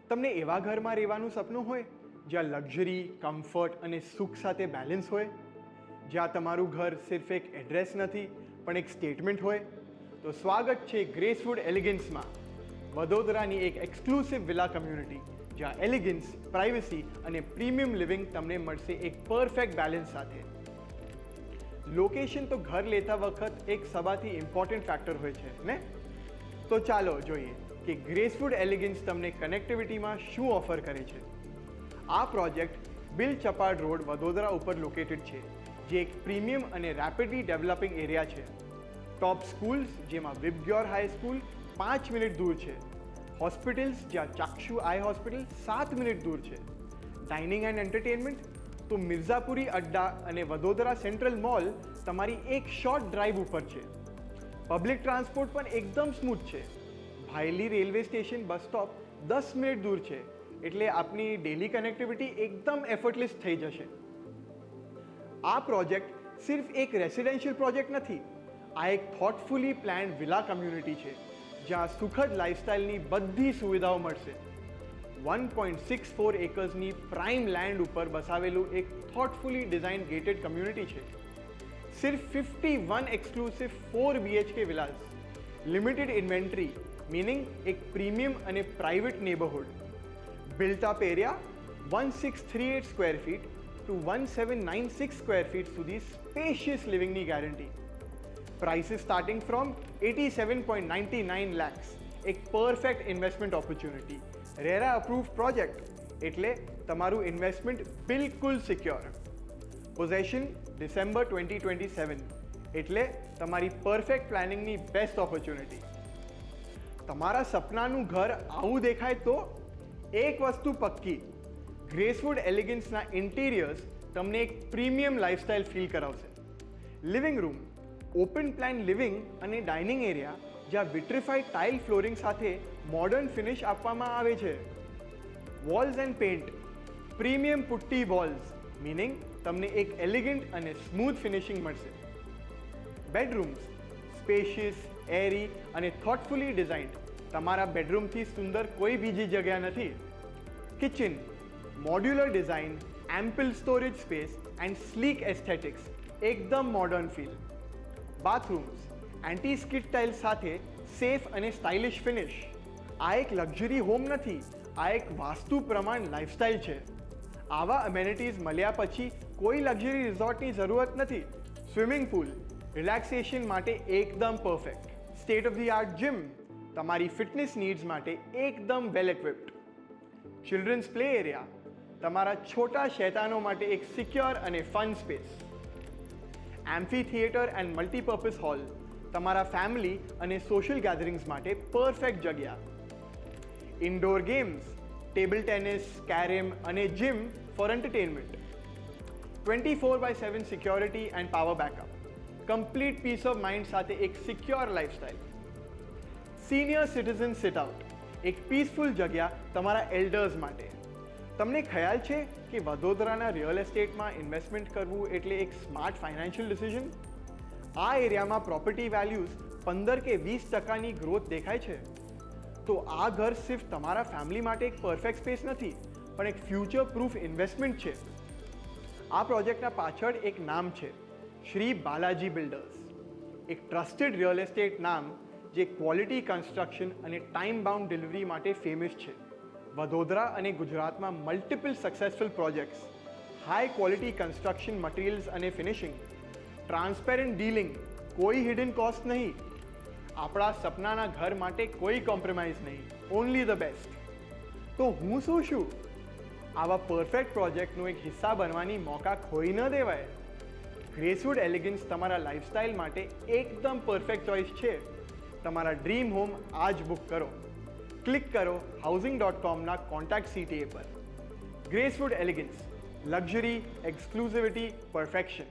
તમને એવા ઘરમાં રહેવાનું સપનું હોય જ્યાં લક્ઝરી, કમ્ફર્ટ અને સુખ સાથે બેલેન્સ હોય, જ્યાં તમારું ઘર સિર્ફ એક એડ્રેસ નથી પણ એક સ્ટેટમેન્ટ હોય, તો સ્વાગત છે ગ્રેસવુડ એલિગન્સમાં, વડોદરાની એક એક્સક્લુસિવ વિલા કમ્યુનિટી જ્યાં એલિગન્સ, પ્રાઇવસી અને પ્રીમિયમ લિવિંગ તમને મળશે એક પરફેક્ટ બેલેન્સ સાથે. લોકેશન તો ઘર લેતા વખત એક સૌથી ઇમ્પોર્ટન્ટ ફેક્ટર હોય છે ને? તો ચાલો જોઈએ કે ગ્રેસવુડ એલિગન્સ તમને કનેક્ટિવિટીમાં શું ઓફર કરે છે. આ પ્રોજેક્ટ બિલ ચપાડ રોડ, વડોદરા ઉપર લોકેટેડ છે, જે એક પ્રીમિયમ અને રેપિડલી ડેવલપિંગ એરિયા છે. ટોપ સ્કૂલ્સ જેમાં વિબગ્યોર હાઈ સ્કૂલ 5 મિનિટ દૂર છે, હોસ્પિટલ્સ જ્યાં ચાક્ષુ આઈ હોસ્પિટલ 7 મિનિટ દૂર છે, ડાઇનિંગ એન્ડ એન્ટરટેનમેન્ટ તો મિર્ઝાપુરી અડ્ડા અને વડોદરા સેન્ટ્રલ મોલ તમારી એક શોર્ટ ડ્રાઈવ ઉપર છે. પબ્લિક ટ્રાન્સપોર્ટ પણ એકદમ સ્મૂથ છે. ભાયલી railway station bus stop 10 minute દૂર છે, એટલે આપની ડેલી કનેક્ટિવિટી એકદમ એફર્ટલેસ થઈ જશે. આ પ્રોજેક્ટ સિર્ફ એક રેસિડેન્શિયલ પ્રોજેક્ટ નથી, આ એક થોટફુલી પ્લાન્ડ વિલા કમ્યુનિટી છે જ્યાં સુખદ લાઇફસ્ટાઇલની બધી સુવિધાઓ મળશે. 1.64 એકર્સની પ્રાઇમ લેન્ડ ઉપર બસાવેલું એક થોટફુલી ડિઝાઇન ગેટેડ કમ્યુનિટી છે. સિર્ફ 51 exclusive 4 BHK villas, limited inventory meaning એક પ્રીમિયમ અને private neighbourhood, built up area 1638 square feet to 1796 square feet સુધી સ્પેશિયસ લિવિંગની guarantee. Prices starting from 87.99 lakhs, એક perfect investment opportunity. RERA approve project એટલે તમારું investment બિલકુલ સિક્યોર. પોઝેશન ડિસેમ્બર 2027 એટલે તમારી પરફેક્ટ પ્લાનિંગની બેસ્ટ ઓપોર્ચ્યુનિટી. તમારા સપનાનું ઘર આવું દેખાય તો એક વસ્તુ પક્કી, ગ્રેસવુડ એલિગન્સના ઇન્ટિરિયર્સ તમને એક પ્રીમિયમ લાઇફસ્ટાઇલ ફીલ કરાવશે. Living room open plan living અને ડાઇનિંગ એરિયા જ્યાં વિટ્રિફાઈડ ટાઇલ ફ્લોરિંગ સાથે મોડર્ન ફિનિશ આપવામાં આવે છે. Walls and paint premium putty walls meaning તમને એક એલિગન્ટ અને સ્મૂથ ફિનિશિંગ મળશે. બેડરૂમ્સ સ્પેશિયસ, એરી અને થોટફુલી ડિઝાઇન્ડ, તમારા બેડરૂમથી સુંદર કોઈ બીજી જગ્યા નથી. Kitchen modular design, ample storage space and sleek aesthetics, એકદમ modern feel. Bathrooms anti skid tile સાથે સેફ અને સ્ટાઇલિશ ફિનિશ. આ એક લક્ઝરી હોમ નથી, આ એક વાસ્તુ પ્રમાણ લાઇફસ્ટાઇલ છે. આવા અમેનિટીઝ મળ્યા પછી કોઈ લક્ઝરી રિઝોર્ટની જરૂરત નથી. સ્વિમિંગ પૂલ રિલેક્સેશન માટે એકદમ perfect. State of the art gym તમારી ફિટનેસ નીડ્સ માટે એકદમ well equipped. Children's play area તમારા છોટા શૈતાનો માટે એક સિક્યોર અને fun space. Amphitheatre and multipurpose hall તમારા ફેમિલી અને સોશિયલ ગેધરિંગ્સ માટે પરફેક્ટ જગ્યા. Indoor games table tennis, carrom અને gym for entertainment. 24/7 security and power backup, complete peace of mind સાથે એક secure lifestyle. Senior citizen sit out, એક peaceful જગ્યા તમારા એલ્ડર્સ માટે. તમને ખ્યાલ છે કે વડોદરાના રિયલ એસ્ટેટમાં ઇન્વેસ્ટમેન્ટ કરવું એટલે એક સ્માર્ટ ફાઇનાન્શિયલ ડિસિઝન? આ એરિયામાં પ્રોપર્ટી વેલ્યુઝ 15 કે 20% ગ્રોથ દેખાય છે. તો આ ઘર સિર્ફ તમારા ફેમિલી માટે એક પરફેક્ટ સ્પેસ નથી, પણ એક ફ્યુચર પ્રૂફ ઇન્વેસ્ટમેન્ટ છે. આ પ્રોજેક્ટના પાછળ એક નામ છે, શ્રી બાલાજી બિલ્ડર્સ, એક ટ્રસ્ટેડ રિયલ એસ્ટેટ નામ જે ક્વોલિટી કન્સ્ટ્રક્શન અને ટાઈમ બાઉન્ડ ડિલિવરી માટે ફેમસ છે. વડોદરા અને ગુજરાતમાં multiple successful projects, high quality construction materials અને ફિનિશિંગ, ટ્રાન્સપેરન્ટ ડીલિંગ, કોઈ હિડન કોસ્ટ નહીં. આપણા સપનાના ઘર માટે કોઈ કોમ્પ્રોમાઇઝ નહીં, ઓનલી ધ બેસ્ટ. તો હું શું આવા પરફેક્ટ પ્રોજેક્ટનો એક હિસ્સા બનવાની મોકા ખોઈ ન દેવાય. ગ્રેસવુડ એલિગન્સ તમારા લાઇફસ્ટાઇલ માટે એકદમ પરફેક્ટ ચોઇસ છે. તમારા ડ્રીમ હોમ આજ બુક કરો. ક્લિક કરો housing.com ના કોન્ટેક્ટ CTA પર. ગ્રેસવુડ એલિગન્સ, લક્ઝરી, એક્સક્લુઝિવિટી, પરફેક્શન.